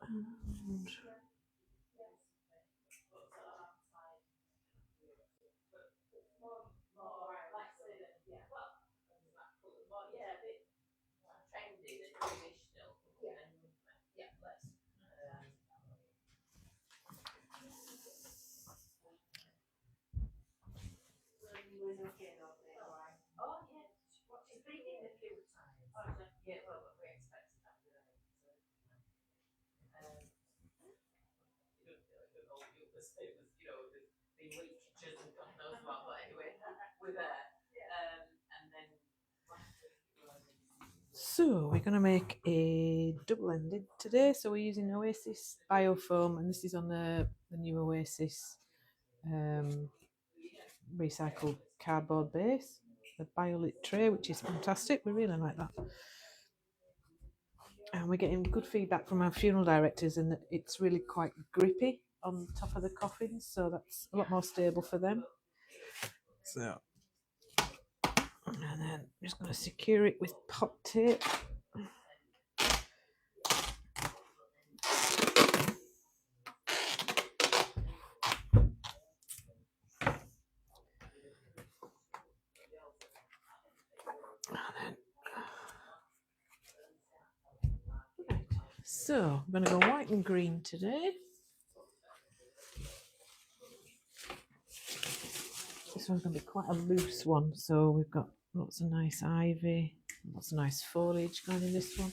And so we're going to make a double-ended today. So we're using Oasis Biofoam, and this is on the new Oasis recycled cardboard base, the BioLit tray, which is fantastic. We really like that. And we're getting good feedback from our funeral directors, and it's really quite grippy on top of the coffin, so that's a lot more stable for them. So, and then I'm just going to secure it with pop tape. So I'm going to go white and green today. This one's going to be quite a loose one, so we've got lots of nice ivy, lots of nice foliage going in this one.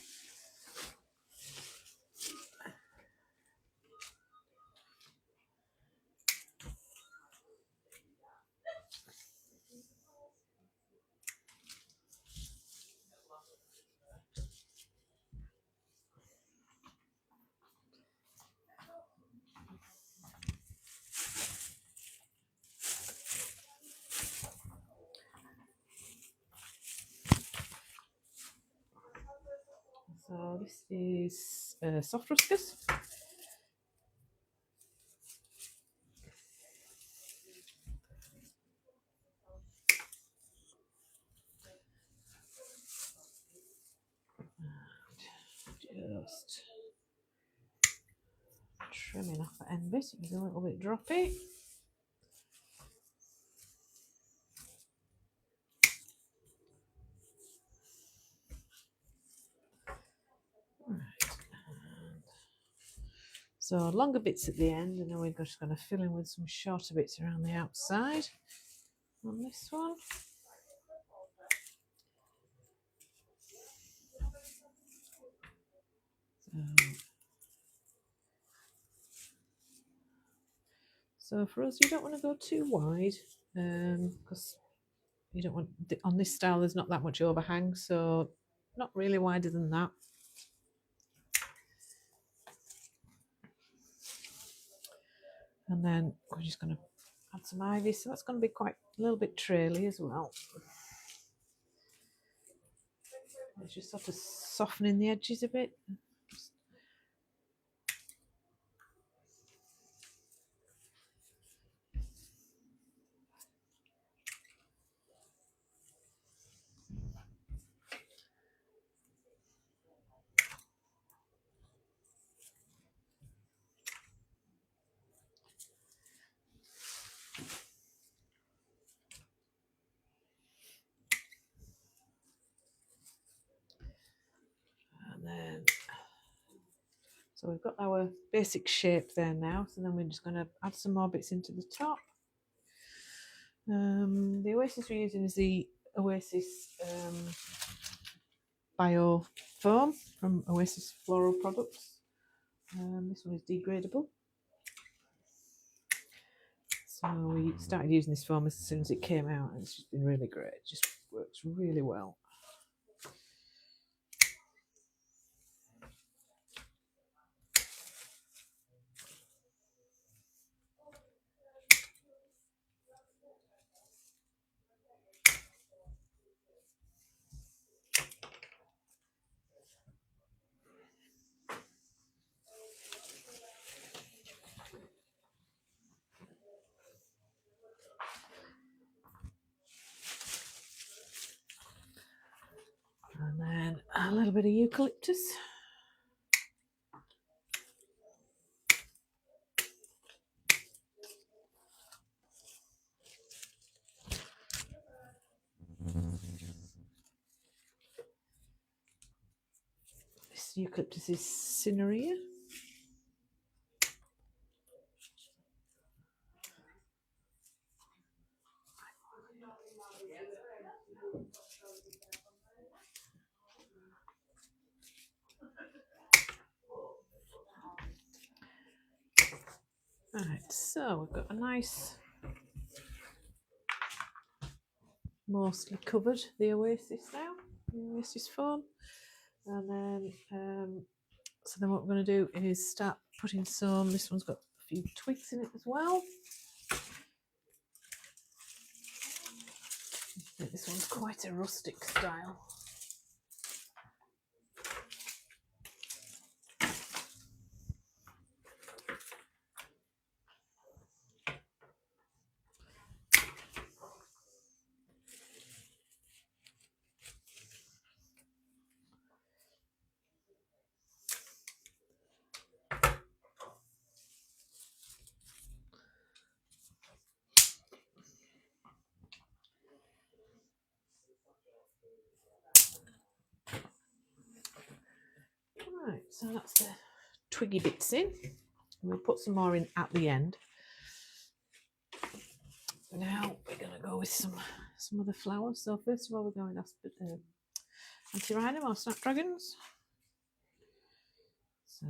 So this is soft ruscus. Just trimming off the end bit, it was a little bit droppy. So longer bits at the end, and then we're just going to fill in with some shorter bits around the outside on this one. So for us, you don't want to go too wide because you don't want, on this style there's not that much overhang, so not really wider than that. And then we're just going to add some ivy, so that's going to be quite a little bit traily as well. It's just sort of softening the edges a bit. And then, so we've got our basic shape there now, so then we're just going to add some more bits into the top. The Oasis we're using is the Oasis Bio Foam from Oasis Floral Products. This one is degradable. So we started using this foam as soon as it came out, and it's just been really great. It just works really well. And then a little bit of eucalyptus. eucalyptus is cinerea. Right, so we've got a nice, mostly covered the oasis now, the oasis foam, and then so then what we're going to do is start putting some. This one's got a few twigs in it as well. I think this one's quite a rustic style. Right, so that's the twiggy bits in. We'll put some more in at the end. Now we're going to go with some other flowers. So first of all, we're going with antirrhinum or snapdragons. So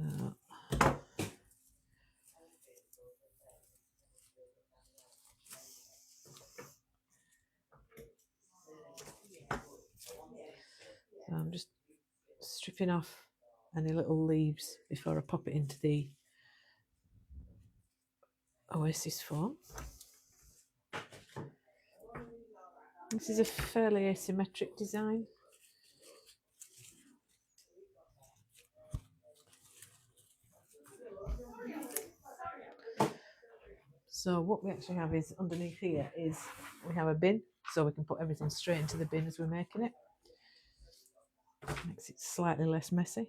I'm just stripping off any little leaves before I pop it into the oasis foam. This is a fairly asymmetric design. So what we actually have is underneath here is we have a bin, so we can put everything straight into the bin as we're making it. Makes it slightly less messy.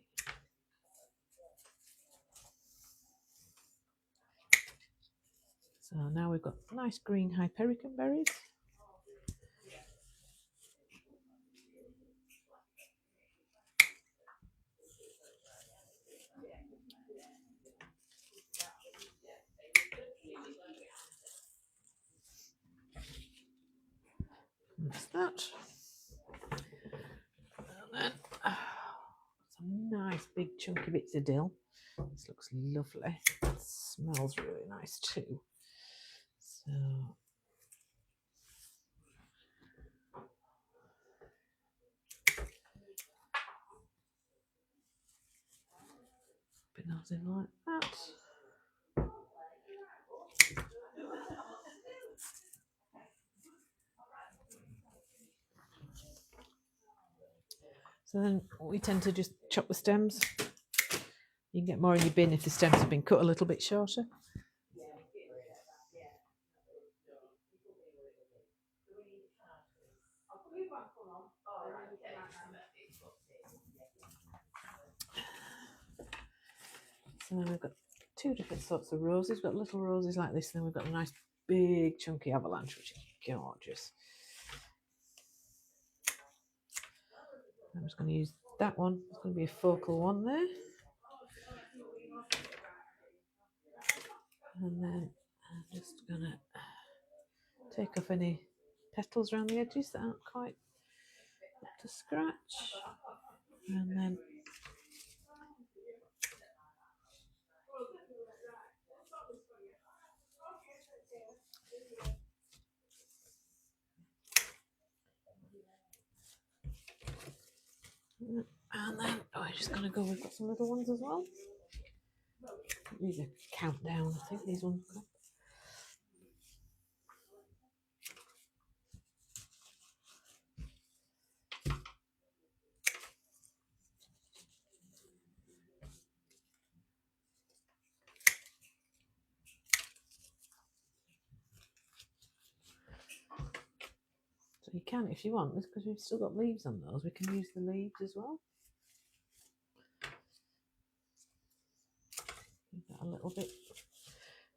So now we've got nice green hypericum berries. That's that. And then some nice big chunky bits of dill. This looks lovely. It smells really nice too. So put those in like that. So then we tend to just chop the stems. You can get more in your bin if the stems have been cut a little bit shorter. So then we've got two different sorts of roses. We've got little roses like this, and then we've got a nice big chunky avalanche, which is gorgeous. I'm just going to use that one. It's going to be a focal one there. And then I'm just going to take off any petals around the edges that aren't quite up to scratch. And then we're just going to go, we've got some little ones as well. These are countdown, I think these ones. So you can, if you want, because we've still got leaves on those, we can use the leaves as well. Give that a little bit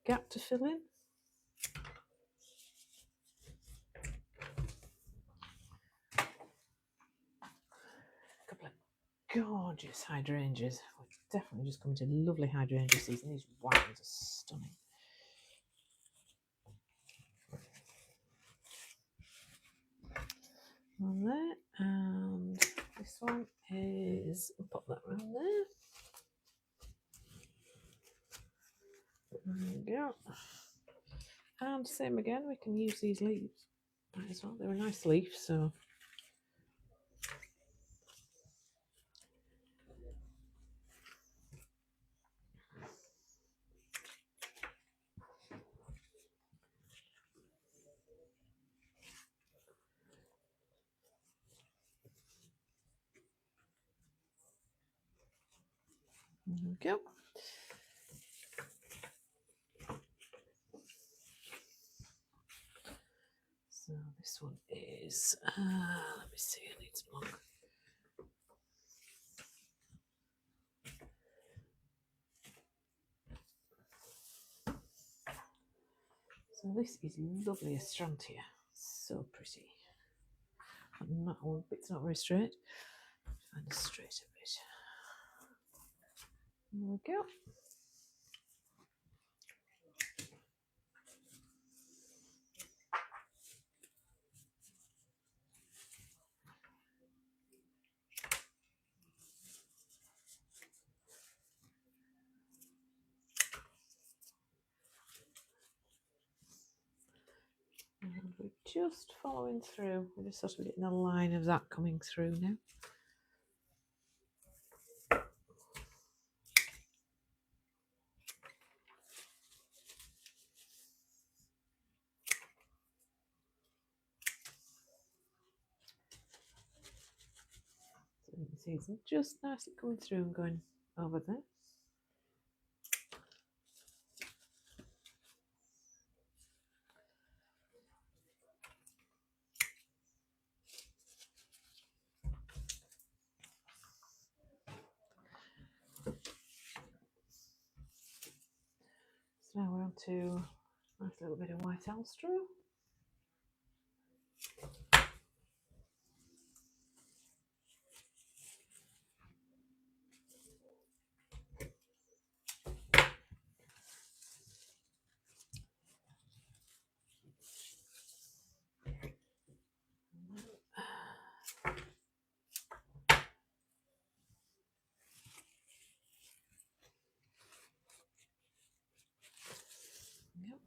gap to fill in. A couple of gorgeous hydrangeas. We're definitely just coming to lovely hydrangea season. These white ones are stunning. On there, and this one is, I'll pop that around there. There we go. And same again, we can use these leaves as well. They're a nice leaf, so there we go. So this one is, let me see, I need some more. So this is lovely Astrantia, so pretty. And that one bit's not very straight. Find a straighter bit. There we go. And we're just following through. We're just sort of getting a line of that coming through now. So you can see it's just nicely coming through and going over there. So now we're on to a nice little bit of white alstro. Yep.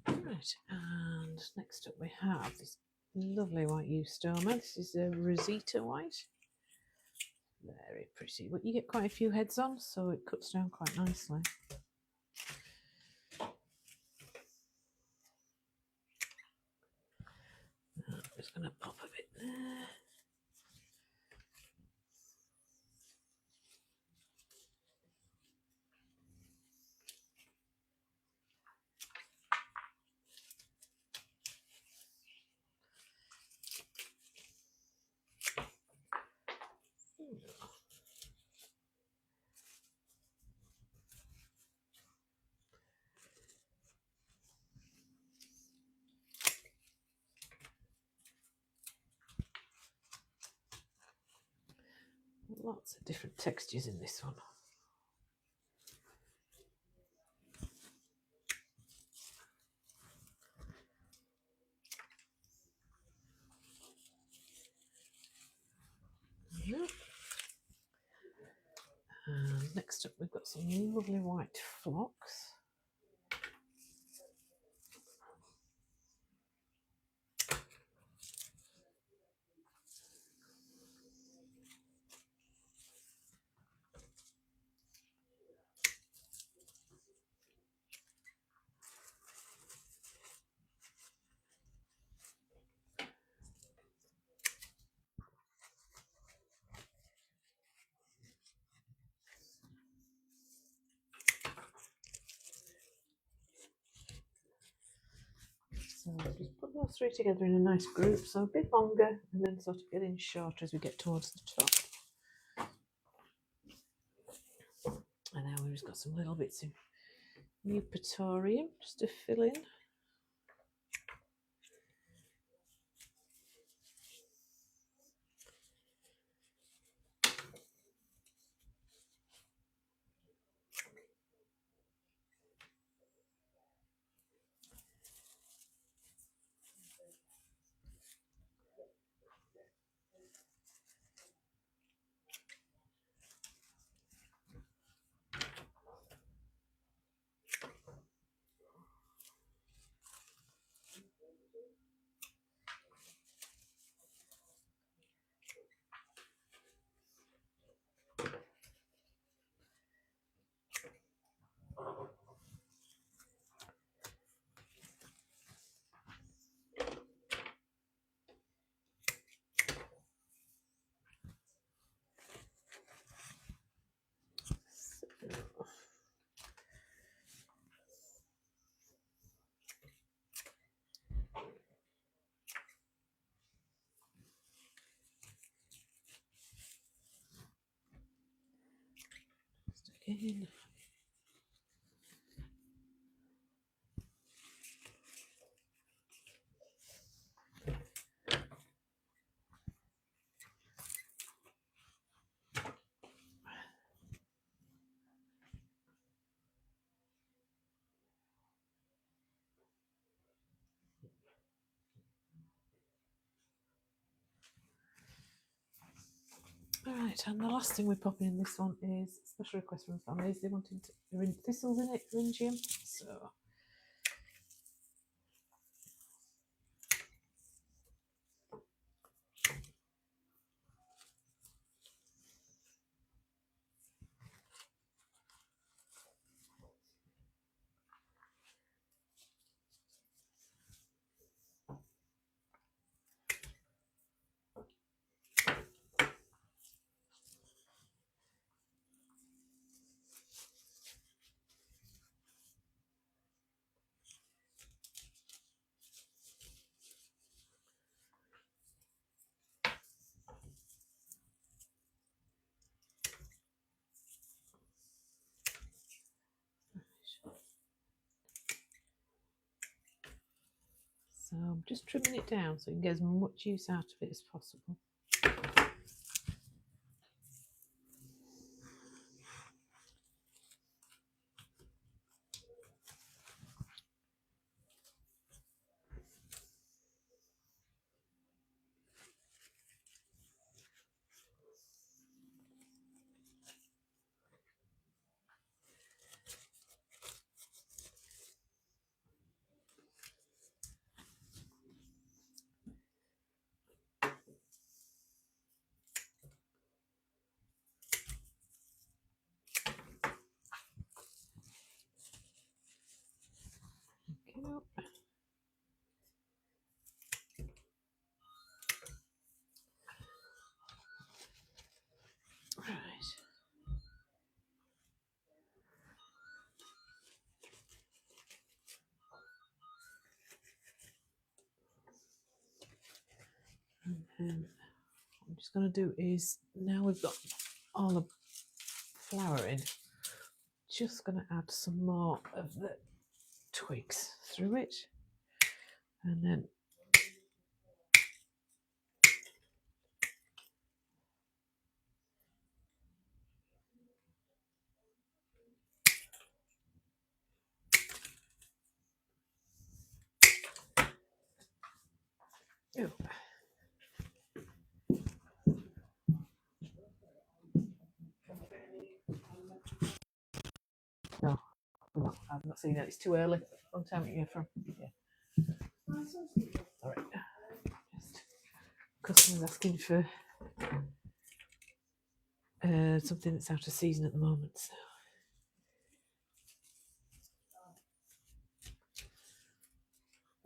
Right, and next up we have this lovely white eustoma. This is a Rosita white. Very pretty. But you get quite a few heads on, so it cuts down quite nicely. I'm just going to pop a bit there. Lots of different textures in this one. Yep. And next up we've got some lovely white phlox. So just put those three together in a nice group, so a bit longer and then sort of getting shorter as we get towards the top. And now we've just got some little bits of eupatorium just to fill in. in. Alright, and the last thing we pop in this one is special request from families. They wanted thistles in it, rhingium. So I'm just trimming it down so you can get as much use out of it as possible. And what I'm just going to do is, now we've got all the flower in, just going to add some more of the twigs through it, and then no, I've not seen it. It's too early. Long time to get from. Yeah. All right. Just customers asking for something that's out of season at the moment. So.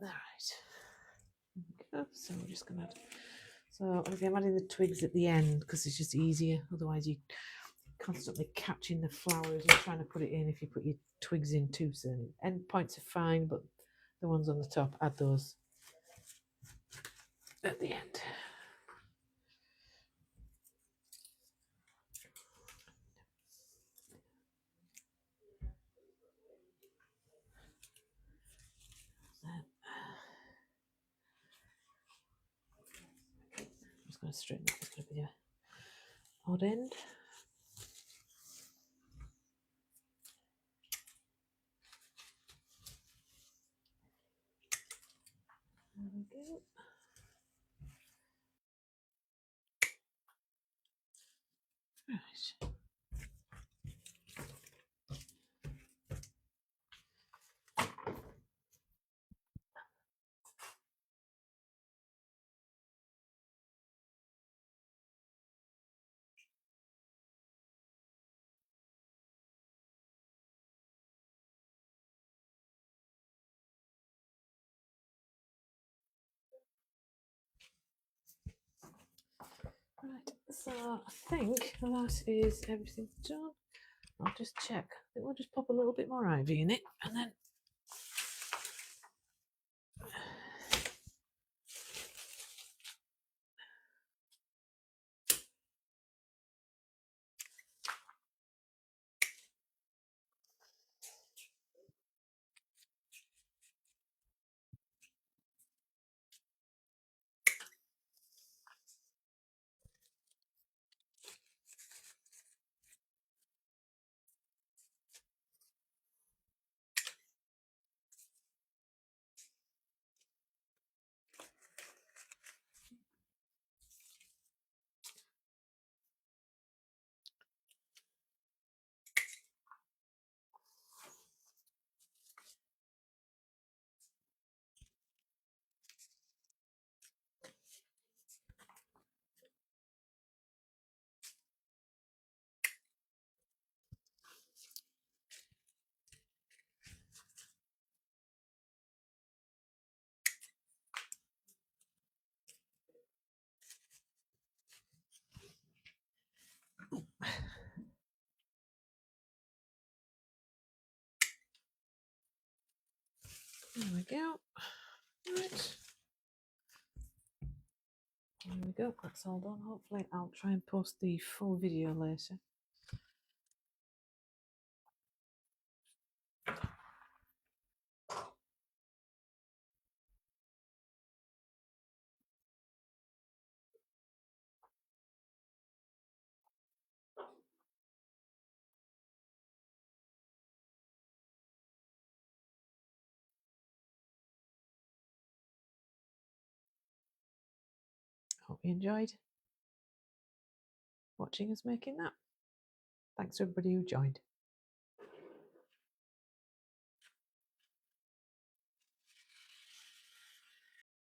All right. So we're just gonna add. So I'm adding the twigs at the end because it's just easier. Otherwise, you constantly catching the flowers and trying to put it in if you put your twigs in too soon. End points are fine, but the ones on the top, add those at the end. I'm just going to straighten that. It's going to be a odd end. There we go. Right. Right, so I think that is everything done. I'll just check. I think we'll just pop a little bit more ivy in it, and then There we go. Right. There we go. That's all done. Hopefully, I'll try and post the full video later. Hope you enjoyed watching us making that. Thanks to everybody who joined.